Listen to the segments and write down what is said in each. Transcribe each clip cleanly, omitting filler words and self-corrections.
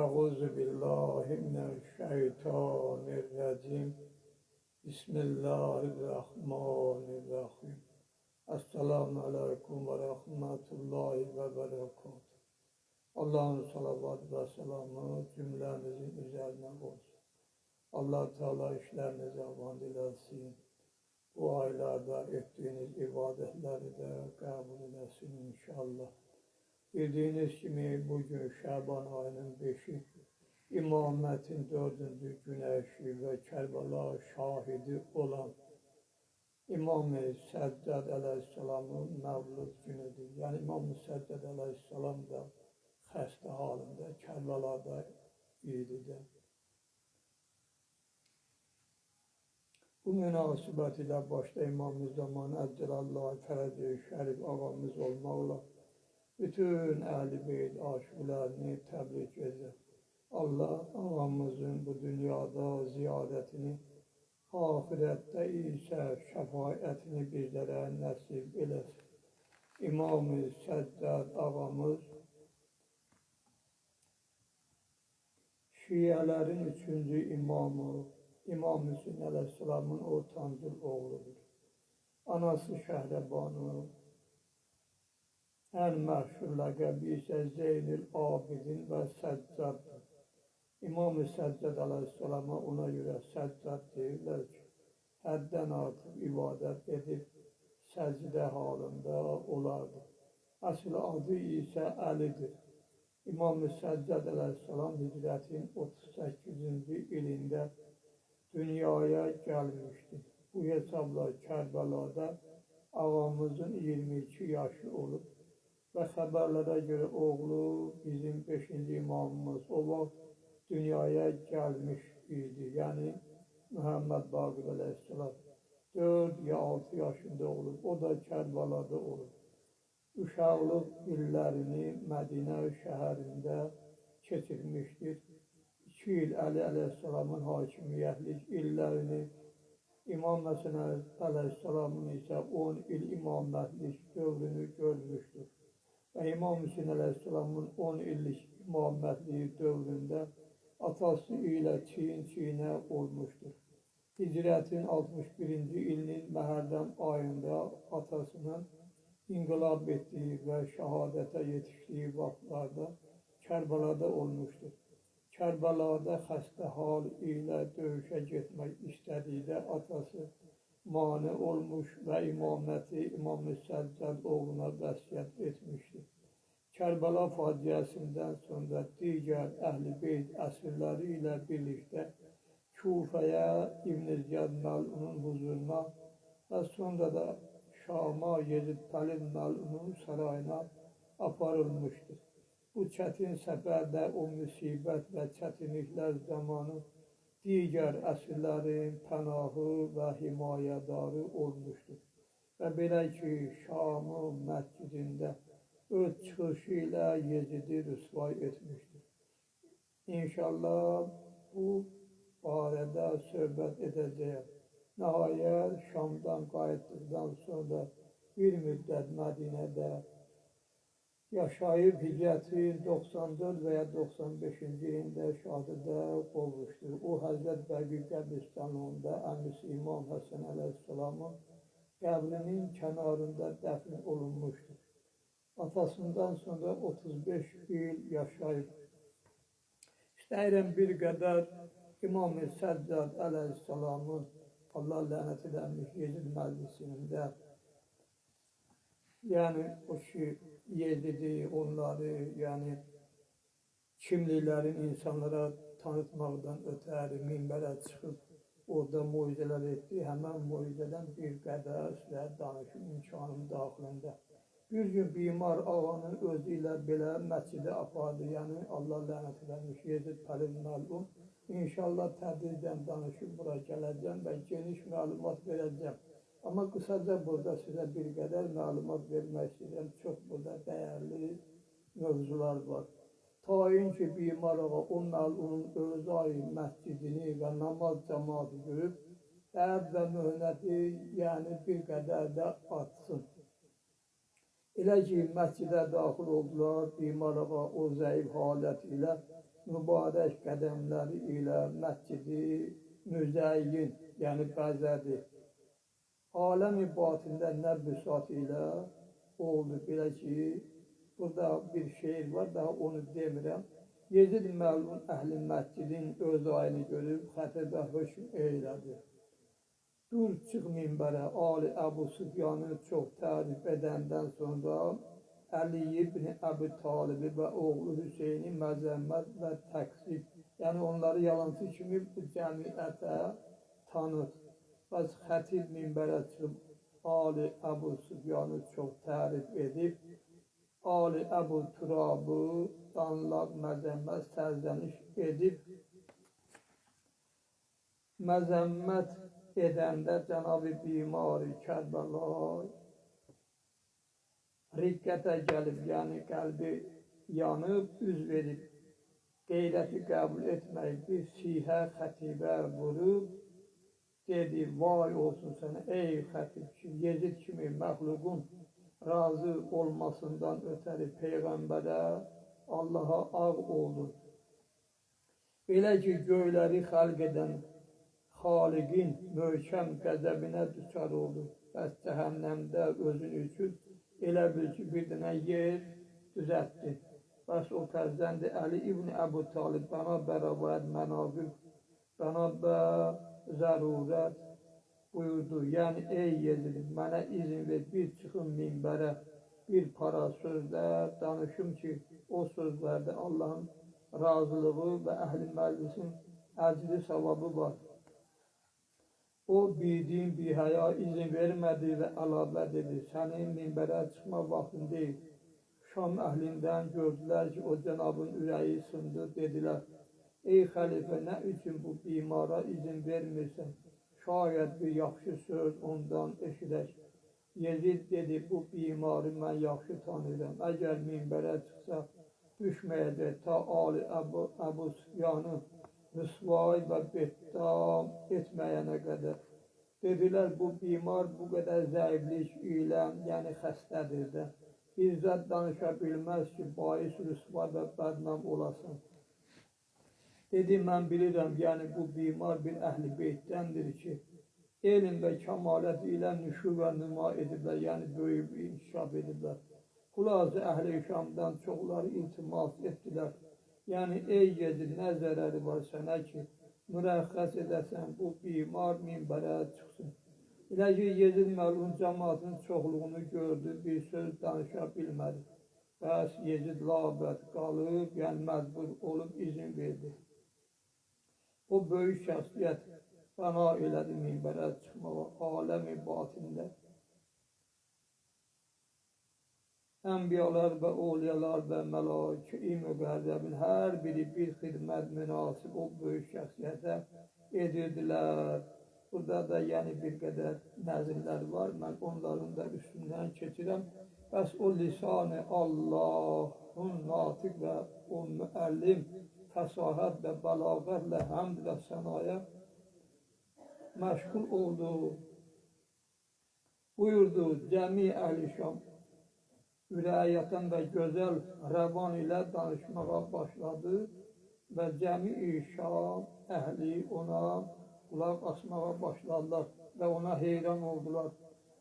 أعوذ بالله من الشيطان الرجيم بسم الله الرحمن الرحيم Esselamu Aleyküm ve Rahmetullahi ve Berekatuhu. Allah'ın salavat ve selamı cümlemizin üzerine olsun. Allah Teala işlerinize avan dilesin. Bu aylarda ettiğiniz ibadetleri de kabul etsin inşallah. Bildiğiniz gibi bugün Şaban ayının 5'i, İmametin 4. güneşi ve Kerbela şahidi olan İmam-ı Seccad Aleyhisselam'ın mevlud günüdür. Yani İmam-ı Seccad Aleyhisselam da xəstə halında Kərbəlada idi də. Bu münasibət ilə başda İmam-ı Zaman Əccəlallahu Fərəc-i Şərif ağamız olmaqla bütün Əhl-i Beyt aşıqlarını təbrik edir. Allah ağamızın bu dünyada ziyadətini, ahirette ise şəfaətini bizlərə nəsib eləsin. İmam-ı Səccad ağamız Şiələrin 3-cü imamı, İmam Hüseyin Aleyhisselam'ın ortancıl oğludur. Anası Şəhrəbanu, ən məşhur ləqəbi isə Zeynül Abidin və Səccaddır. İmam-ı Səccad Aleyhisselam'a ona göre Səccad deyirlər ki, həddən artıq ibadət edib səcdə halında olardı. Əsl adı isə Əlidir. İmam-ı Səccad Aleyhisselam hicrətin 38-ci ilində dünyaya gəlmişdir. Bu hesabla Kərbəlada ağamızın 22 yaşı olub və xəbərlərə görə oğlu bizim 5-ci imamımız o vaxt dünyaya gəlmiş idi. Yəni Muhammed Baqir Aleyhisselam 4 ya 6 yaşında olub. O da Kərbəlada olub. Uşaqlıq illərini Mədinə şəhərində keçirmişdir. 2 il Əli Aleyhisselamın hakimiyyətlik illərini, İmam Həsən Aleyhisselamın isə 10 il imamətlik dövrünü görmüşdür. Və İmam Hüseyin Aleyhisselamın 10 illik imamətliyi dövründə atası ilə çiyin-çiyinə olmuşdur. Hicrətin 61-ci ilinin Məhərrəm ayında atasının inqilab etdiyi və şəhadətə yetişdiyi vaxtlarda Kərbəlada olmuşdur. Kərbəlada xəstə hal ilə döyüşə getmək istədikdə atası mane olmuş və imaməti İmam-ı Səccad oğluna vəsiyyət etmişdir. Kərbəla faciəsindən sonra digər Əhl-i Beyt əsirləri ilə birlikdə Kufəyə İbn-i Ziyad Məlunun huzuruna və sonra da Şama Yezid Pəlin Məlunun sarayına aparılmışdır. Bu çətin səfərdə o müsibət və çətinliklər zamanı digər əsirlərin pənahı və himayədarı olmuşdur. Və belə ki, Şamın məscidində öz çıxışı ilə Yezidi rüsvay etmişdir. İnşallah bu barədə söhbət edəcəyəm. Nəhayət Şamdan qayıtdıqdan sonra bir müddət Mədinədə yaşayıb hicrətin 94 və ya 95-ci ilində şəhadətə qovuşdur. O Həzrət Bəqi qəbristanlığında əmisi İmam Həsən Əleyhisselamın qəbrinin kənarında dəfn olunmuşdur. Atasından sonra 35 il yaşayıb. İstəyirəm bir qədər İmam-ı Səccad Əleyhisselamın Allah lənət edilmiş Yezid məclisində, yəni o ki Yezidi, onları, yəni kimliklərin insanlara tanıtmaqdan ötəri minbərə çıxıb orada mucizələr etdi. Həmən mucizədən bir qədər sizə danışım imkanım daxilində. Bir gün bimar ağanın özü ilə belə məscidə apardı, yəni Allah lənət edilmiş Yezid Pəlin Məlun. İnşallah tədricən danışıb bura gələcəm və geniş məlumat verəcəm. Amma qısaca burada sizə bir qədər məlumat vermək istəyirəm. Çox burada dəyərli mövzular var. Tayin ki, bimar ağa o məlunun öz ayı məscidini və namaz cəmaatı görüb, dərd və möhnəti yəni bir qədər də artsın. Elə ki, məscidə daxil oldular, bimar ağa o zəif halət ilə mübarək qədəmləri ilə məscidi müzəyyin, yəni bəzədi. Aləm-i batində nə büsat ilə oldu, belə ki, burada bir şeir var, daha onu demirəm. Yezid məlun əhli məscidin öz ayını görüb xətibə hökm eylədi. Dur çıx minbərə, Ali Əbu Süfyanı çox tərif edəndən sonra Əli ibn Əbi Talibi və oğlu Hüseyni məzəmmət və təksib, yəni onları yalancı kimi bu cəmiyyətə tanıt. Bəs xətib minbərə çıxıb Ali Əbu Süfyanı çox tərif edib, Ali Əbu Turabı danlaq, məzəmmət, sərzəniş edib, məzəmmət edəndə Cənab-ı Bimar-ı Kərbəla riqqətə gəlib, yəni qəlbi yanıb, üz verib, qeyrəti qəbul etməyib, bir sihə xətibə vurub, dedi, vay olsun sənə ey xətib ki, Yezid kimi məxluqun razı olmasından ötəri Peyğəmbərə, Allaha ağ oldu. Elə ki, göyləri xəlq edən Xaliqin möhkəm qəzəbinə düçar oldu. Bəs cəhənnəmdə özün üçün elə bil ki, bir dənə yer düzəltdi. Bəs o fərzəndi Əli ibn Əbu Talib bana bərabər mənaqib, bana zərurət buyurdu. Yəni, ey Yezid, mənə izin ver, bir çıxım minbərə, bir para sözlər danışım ki, o sözlərdə Allahın razılığı və əhl-i məclisin əcri savabı var. O bildiğin bir həya izin vermədi və əlavə dedi, sənin minbərə çıxma vaxtın deyil. Şam əhlindən gördülər ki, o cənabın ürəyi sındı, dedilər, ey xəlifə, nə üçün bu bimara izin vermirsən? Şayət bir yaxşı söz ondan eşidək. Yezid dedi, bu bimarı mən yaxşı tanıyıram. Əgər minbərə çıxsa, düşməyəcək ta Ali Əbu Süfyanı rüsvay və beddam etməyənə qədər. Dedilər, bu bimar bu qədər zəiflik ilə, yəni xəstədir də. İzzət danışa bilməz ki, bais rüsvay və bədnam olasın. Dedi, mən bilirəm, yəni bu bimar bir əhl-i beytdəndir ki, elm və kəmalət ilə nüşu və nüma ediblər, yəni böyük bir inkişaf ediblər. Xülasə əhl-i Şamdan çoxları iltimas etdilər. Yəni, ey Yezid, nə zərəri var sənə ki, mürəxxəs edəsən, bu bimar minbərə çıxsın. Elə ki, Yezid məlun cəmaatın çoxluğunu gördü, bir söz danışa bilmədi. Bəs Yezid labət qalıb, yəni məcbur olub izin verdi. O böyük şəxsiyyət bana elədi minbərə çıxmağa, aləm-i batində. Ənbiyalar və oliyalar və mələike-i müqərrəbin hər biri bir xidmət münasib o böyük şəxsiyyətə edirdilər. Burada da yəni bir qədər nəzirlər var, mən onların da üstündən keçirəm. Bəs o lisan-ı Allahın natiq və o müəllim fəsahət və bəlağətlə həmd və sənaya məşğul oldu. Buyurdu, cəmi əhl-i Şam ürəyi yatan və gözəl rəvan ilə danışmağa başladı və cəmi Şam əhli ona qulaq asmağa başladılar və ona heyran oldular.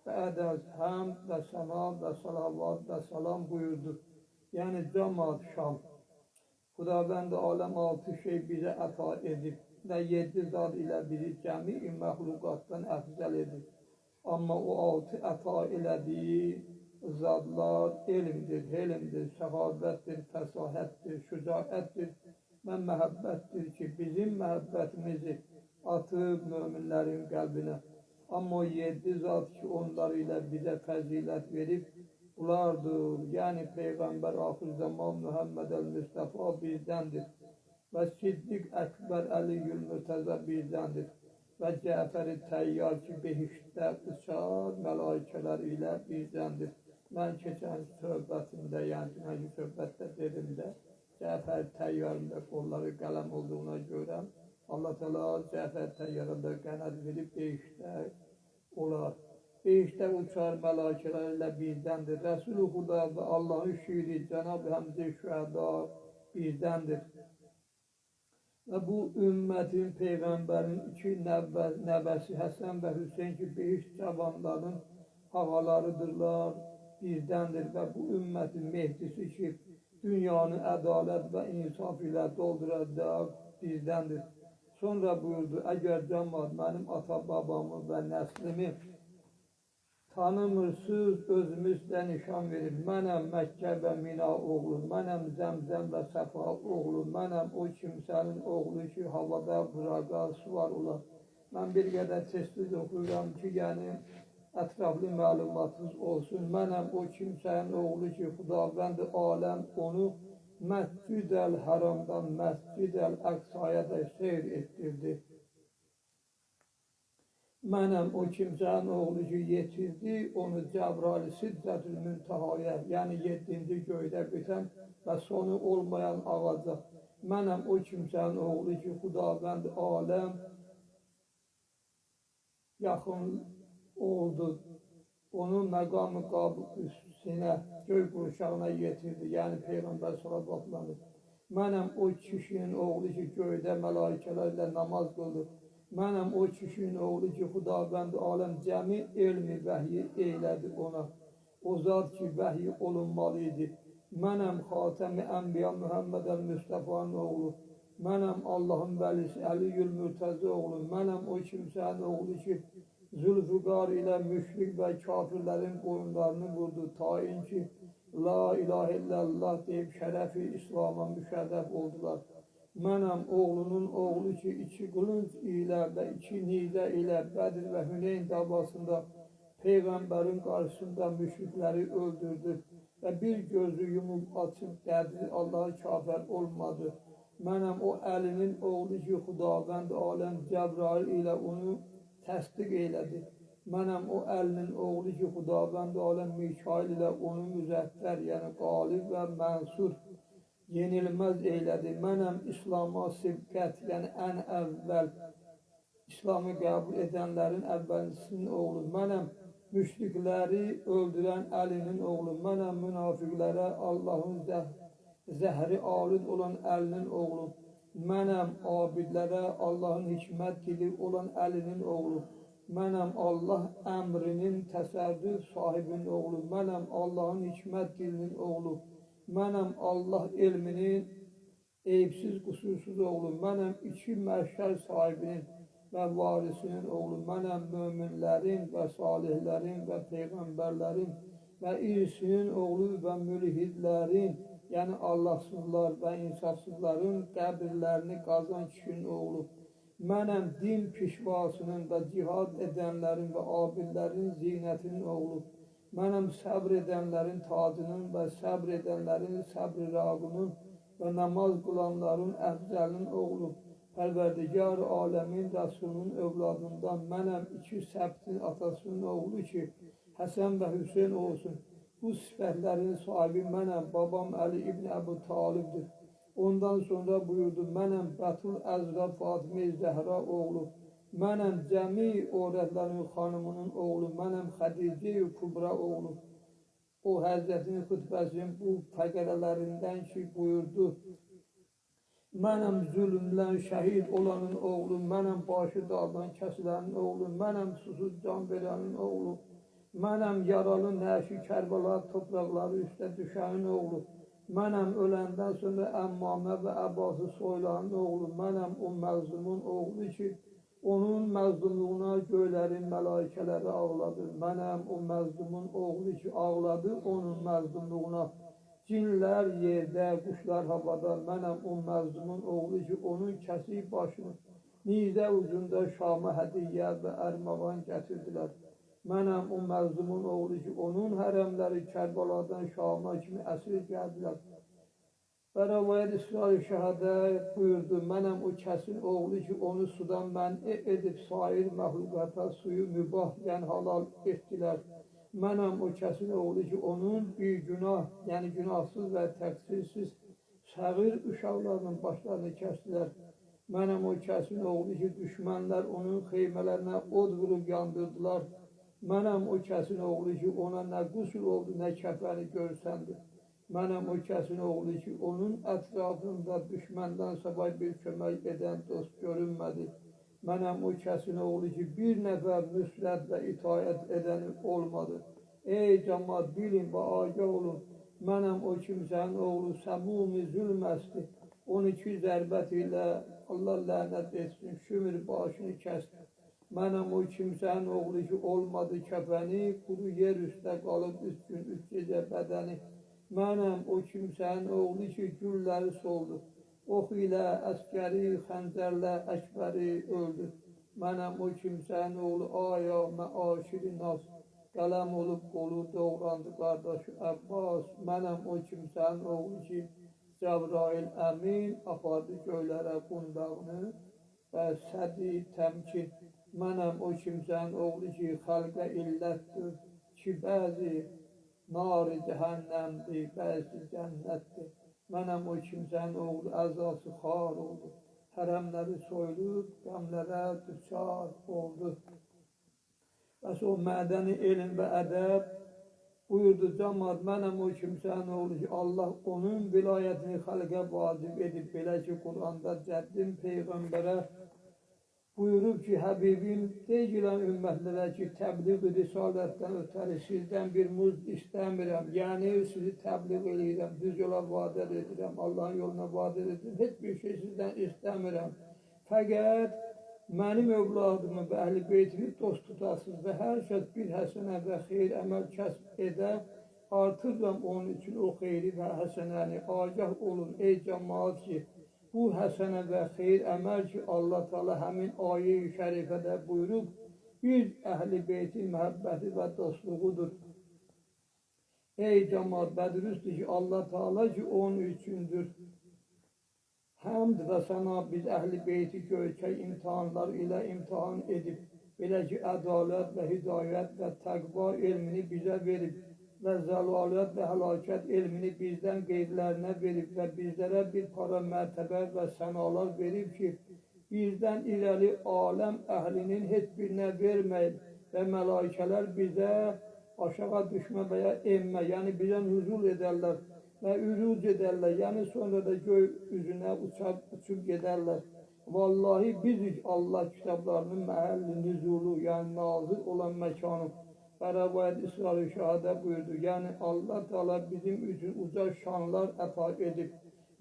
Və ədəz, həmd və səna və salavat və salam buyurdu. Yəni cəmaat Şam, Xudavənd aləm 6 şey bizə əta edib və 7 zad ilə bizi cəmi məxluqatdan əfzəl edib. Amma o 6 əta elədiyi zadlar elmdir, helmdir, səxavətdir, fəsahətdir, şücaətdir və məhəbbətdir ki, bizim məhəbbətimizi atıb möminlərin qəlbinə. Amma o 7 zat ki, onlar ilə bizə fəzilət verib, bunlardır. Yəni Peyğəmbər axir zaman Muhammed el-Müstəfa bizdəndir və Siddiq Əkbər Əliyyül Mürtəzə bizdəndir və Cəfər-i Təyyar ki, behiştdə uçar mələikələr ilə bizdəndir. Mən keçən söhbətimdə, yəni dünəki söhbətdə dedim də, Cəfər Təyyarın da qolları qələm olduğuna görə Allah Teala Cəfər Təyyara da qənət verib behiştdə olar. Behiştdə uçar mələkələr ilə bizdəndir. Rəsul-i Xuda və Allahın şiiri Cənab-ı Həmd-i Şühəda bizdəndir. Ve bu ümmetin peygamberin iki nəbəsi Həsən və Hüseyin ki, beş cavanların havalarıdırlar, birdəndir və bu ümmetin Mehdisi ki, dünyanı ədalət və insaf ilə dolduracaq birdəndir. Sonra buyurdu, əgər cəmaat mənim ata-babamı və nəslimi tanımırsınız, özümüz də nişan verir. Mənəm Məkkə və Mina oğlu, mənəm Zəmzəm və Səfa oğlu, mənəm o kimsənin oğlu ki, havada buraqa suvar olar. Mən bir qədər tez-tez oxuyuram ki, yəni ətraflı məlumatınız olsun. Mənəm o kimsənin oğlu ki, Xudavənd aləm onu Məscid-əl Haramdan Məscid-əl Əqsaya da seyr etdirdi. Mənəm o kimsənin oğlu ki, yetirdi, onu Cəbrail Siddətül Müntəhaya, yəni 7-ci göydə bitən və sonu olmayan ağaca. Mənəm o kimsənin oğlu ki, Xudavənd aləm yaxın oldu, onu məqam-ı üstünə, göy qurşağına yetirdi, yəni Peyğəmbər sallallahu. Mənəm o kişinin oğlu ki, göydə mələikələrlə namaz qıldı. Mənəm o kişinin oğlu ki, Xudavənd aləm cəmi elmi vəhyi eylədi ona. O zat ki, vəhy olunmalı idi. Mənəm Xatəmi Ənbiya Muhammed Müstəfanın oğlu. Mənəm Allahın vəlisi Əliyül Mürtəzə oğlu. Mənəm o kimsənin oğlu ki, Zülfüqar ilə müşrik və kafirlərin boyunlarını vurdu. Tayin ki, La ilahə illallah deyib şərəfi İslam'a müşərrəf oldular. Mənəm oğlunun oğlu ki, iki qılınc ilə və iki nizə ilə Bədir və Hüneyn davasında Peyğəmbərin qarşısında müşrikləri öldürdü və bir gözü yumub açıb qədir Allah'a kafir olmadı. Mənəm o Əlinin oğlu ki, Xudavənd aləm Cəbrail ilə onu təsdiq eylədi. Mənəm o Əlinin oğlu ki, Xudavənd aləm Mikail ilə onu müzəffər, yəni qalib və mənsur, yenilməz eylədi. Mənəm İslam'a sibqət, yəni ən əvvəl İslamı qəbul edənlərin əvvəlisinin oğlu. Mənəm müşrikləri öldürən Əlinin oğlu. Mənəm münafiqlərə Allahın zəhri alid olan Əlinin oğlu. Mənəm abidlərə Allahın hikmət dili olan Əlinin oğlu. Mənəm Allah əmrinin təsərrüf sahibinin oğlu. Mənəm Allahın hikmət dilinin oğlu. Mənəm Allah elminin eyibsiz, qusursuz oğlu. Mənəm iki məhşər sahibinin və varisinin oğlu. Mənəm möminlərin və salihlərin və peyğəmbərlərin və irisinin oğlu və mülhidlərin, yəni Allahsızlar və insafsızların qəbirlərini qazan kişinin oğlu. Mənəm din pişvasının və cihad edənlərin və abidlərin zinətinin oğlu. Mənəm səbr edənlərin tacının və səbr edənlərin səbr rağının və namaz qılanların əfzəlinin oğlu. Pərverdigar aləmin Rəsulunun övladından mənəm iki səbtin atasının oğlu ki, Həsən və Hüseyin olsun. Bu sifətlərin sahibi mənəm, babam Əli İbn Əbu Talibdir. Ondan sonra buyurdu, mənəm Bətul Əzra Fatimə Zəhra oğlu. Mənəm cəmi övrətlərin xanımının oğlu, mənəm Xədicə-i Kubra oğlu. O Həzrətinin xütbəsinin bu fəqərələrindən ki buyurdu, mənəm zülmlə şəhid olanın oğlu, mənəm başı dağdan kəsilənin oğlu, mənəm susuz can verənin oğlu, mənəm yaralı nəşi Kərbəla torpaqları üstə düşənin oğlu, mənəm öləndən sonra Əmmamə və Əbbası soylanın oğlu, mənəm o məzlumun oğlu ki, onun məzlumluğuna göylərin mələikələri ağladı. Mənəm o məzlumun oğlu ki, ağladı onun məzlumluğuna. Cinlər yerdə, quşlar havada. Mənəm o məzlumun oğlu ki, onun kəsik başını nizə ucunda Şama hədiyyə və ərmağan gətirdilər. Mənəm o məzlumun oğlu ki, onun hərəmləri Kərbəladan Şama kimi əsir gəldilər. Və rəvayət İsrail şəhədə buyurdu, mənəm o kəsin oğlu ki, onu sudan mən'i edib sair məhlukata suyu mübah, yəni halal etdilər. Mənəm o kəsin oğlu ki, onun bir günah, yəni günahsız və təqsirsiz səğir uşaqlarının başlarını kəsdilər. Mənəm o kəsin oğlu ki, düşmənlər onun xeymələrinə od vurub yandırdılar. Mənəm o kəsin oğlu ki, ona nə qüsul oldu, nə kəfəni görsəndi. Mənəm o kəsin oğlu ki, onun ətrafında düşməndən savay bir kömək edən dost görünmədi. Mənəm o kəsin oğlu ki, bir nəfər nüsrət və itaət edəni olmadı. Ey cəmaat, bilin və agah olun, mənəm o kimsənin oğlu səmumi zülm əsli. 12 zərbət ilə Allah lənət etsin, şümür başını kəsdi. Mənəm o kimsənin oğlu ki, olmadı kəfəni, quru yer üstə qalıb 3 gün 3 gecə bədəni. Mənəm o kimsənin oğlu ki, gülləri soldu. Ox ilə, əskəri, xəncərlə əkbəri öldü. Mənəm o kimsənin oğlu aya, məaşiri naz. Qələm olub qolu doğrandı qardaşı Əbbas. Mənəm o kimsənin oğlu ki, Cəbrail əmin apardı göylərə qundağını və sədi təmkin. Mənəm o kimsənin oğlu ki, xalqa illətdir ki, bəzi nar-ı cəhənnəmdir, bəzi cənnətdir. Mənəm o kimsənin oğlu əzası xar oldu. Hərəmləri soyulub, qəmlərə düçar oldu. Bəs o mədəni elm və ədəb buyurdu cəmaat, mənəm o kimsənin oğlu ki, Allah onun vilayətini xalqa vacib edib, belə ki, Quranda cəddim Peyğəmbərə buyurub ki, Həbibim, deyilən ümmətlərə ki, təbliğ risalətdən ötəri sizdən bir muzd istəmirəm, yəni sizi təbliğ edirəm, düz yola vadət edirəm, Allahın yoluna vadət edirəm, heç bir şey sizdən istəmirəm. Fəqət mənim övladımı və əhl-i beytimi dost tutasınız və hər kəs bir həsənə və xeyir əməl kəsb edə, artırıram onun üçün o xeyri və həsənəni. Agah olun ey cəmaat ki, bu həsənə və xeyir əməl ki, Allah Teala həmin ayə-i şərifədə buyurub, bir əhl-i beytin məhəbbəti və dostluğudur. Ey cəmaat, bədrüzdür ki, Allah Teala ki, onun üçündür. Həmd və səna biz əhl-i beyti görkək imtihanlar ilə imtihan edib, belə ki, ədalət və hidayət və təqva elmini bizə verib və zəlalət və həlakət elmini bizdən qeydlərinə verib və bizlərə bir para mərtəbə və sənalar verib ki, bizdən irəli aləm əhlinin heç birinə verməyib və mələikələr bizə aşağı düşmə və ya enmə, yəni bizə nüzul edərlər və üruc edərlər, yəni sonra da göy üzünə uçub gedərlər. Vallahi bizik Allah kitablarının məhəlli nüzulu, yəni nazil olan məkanı. Və rəvayət İsra-ı Şahadə buyurdu, yəni Allah Teala bizim üçün uca şanlar əta edib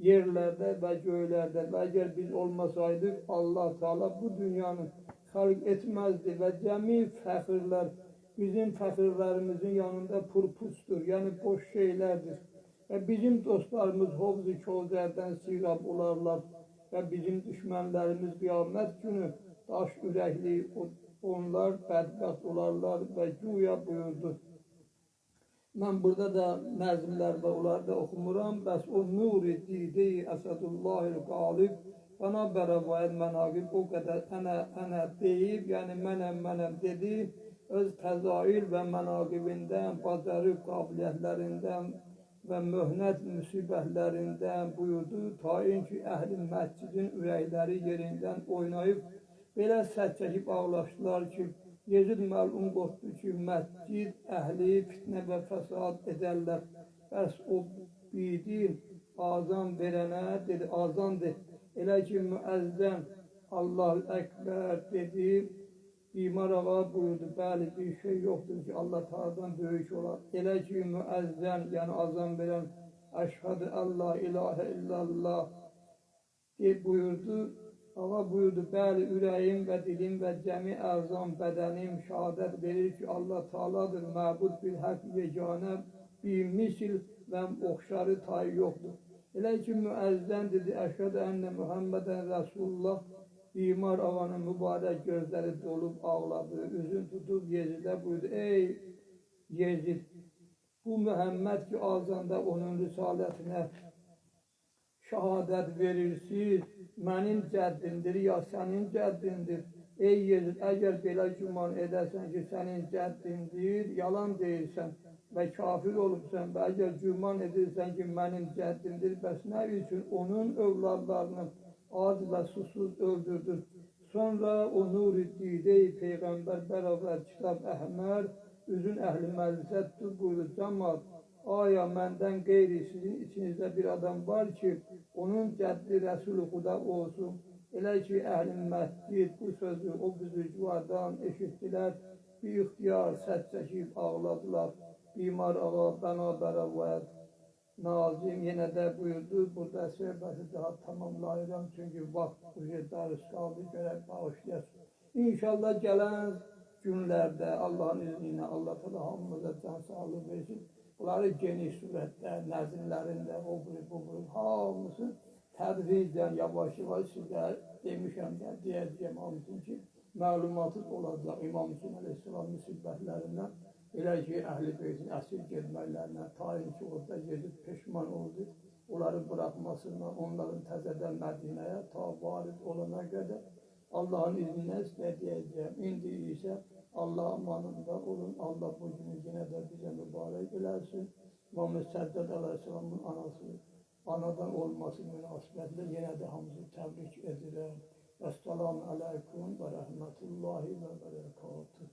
yerlərdə və göylərdə və əgər biz olmasaydıq, Allah Teala bu dünyanı xalq etməzdi və cəmi fəxirlər bizim fəxirlərimizin yanında purpusdur, yəni boş şeylərdir və bizim dostlarımız Hovz-i Kövzərdən sirab olarlar və bizim düşmənlərimiz qiyamət günü daş ürəkli onlar bədbəxt olarlar və güya buyurdu. Mən burada da nəzmlər və onları da oxumuram. Bəs o nuri dide-i Əsədullahil qalib bana bərəvayət mənaqib o qədər ənə deyib, yəni mənəm dedi, öz təzail və mənaqibindən, bacarıq qabiliyyətlərindən və möhnət müsibətlərindən buyurdu, tayin ki, əhl-i məscidin ürəkləri yerindən oynayıb, belə səs çəkib ağlaşdılar ki, Yezid məlum qorxdu ki, məscid əhli fitnə və fəsad edərlər. Bəs o bidin azan verənə dedi, azandır. Elə ki, müəzzən Allah-u Əkbər dedi, imar ağa buyurdu, bəli bir şey yoxdur ki, Allah Teala'dan böyük olar. Elə ki, müəzzən, yəni azan verən, əşhədə Allah ilahə illallah buyurdu. Ağa buyurdu, bəli, ürəyim və dilim və cəmi ərzam bədənim şəhadət verir ki, Allah Teala'dır, məbud bil haqq yeganə, bir misil və oxşarı tayı yoxdur. Elə ki, müəzzən dedi, əşhədə ənnə Muhammədən Rasulullah, imar ağanın mübarək gözləri dolub ağladı, üzün tutub Yezidə buyurdu, ey Yezid, bu Muhammed ki, azanda onun risalətinə şəhadət verirsiniz, mənim cəddindir, ya sənin cəddindir. Ey Yezid, əgər belə güman edərsən ki, sənin cəddindir, yalan deyirsən və kafir olubsan və əgər güman edirsən ki, mənim cəddindir, bəs nə üçün onun övladlarını ac və susuz öldürdür. Sonra o nur-i dide-i Peyğəmbər bərabər kitab Əhmər, üzün əhli məclisə tutub buyurdu, cəmaat, aya məndən qeyri sizin içinizdə bir adam var ki, onun cəddi Rəsul-i Xuda olsun. Elə ki, əhl-i məscid bu sözü o büzürgüvardan eşitdilər, bir ixtiyar səs çəkib ağladılar. Bimar ağa bənabərə və Nazim yenə də buyurdu, burada söhbəti daha tamamlayıram, çünki vaxt bu dərus qaldı, görək bağışlayasın. İnşallah gələn günlərdə Allahın izni ilə Allah təala hamımıza can sağlığı versin. Bunları geniş surətdə, nəzmlərində, o biri, hamısı tədricən, yavaş-yavaş sizə demişəm də, deyəcəyəm hamısın ki, məlumatı olacaq İmam Hüseyin əleyhissalam müsibətlərindən. Elə ki, Əhl-i Beytin əsir gedməklərinə, tayin ki, orada gedib peşman oldu. Onları bırakmasından, onların təzədən Mədinəyə ta varid olana qədər Allahın izninə sizə deyəcəyəm. İndi isə Allah amanında olun, Allah bu günü yenə də bizə mübarək eləsin. Muhammed Səddad əleyhissalamın anası, anadan olması münasibətilə yenə də hamımızı təbrik edirəm. Əssalamu aleykum və rəhmətullahi və bərəkatuhu.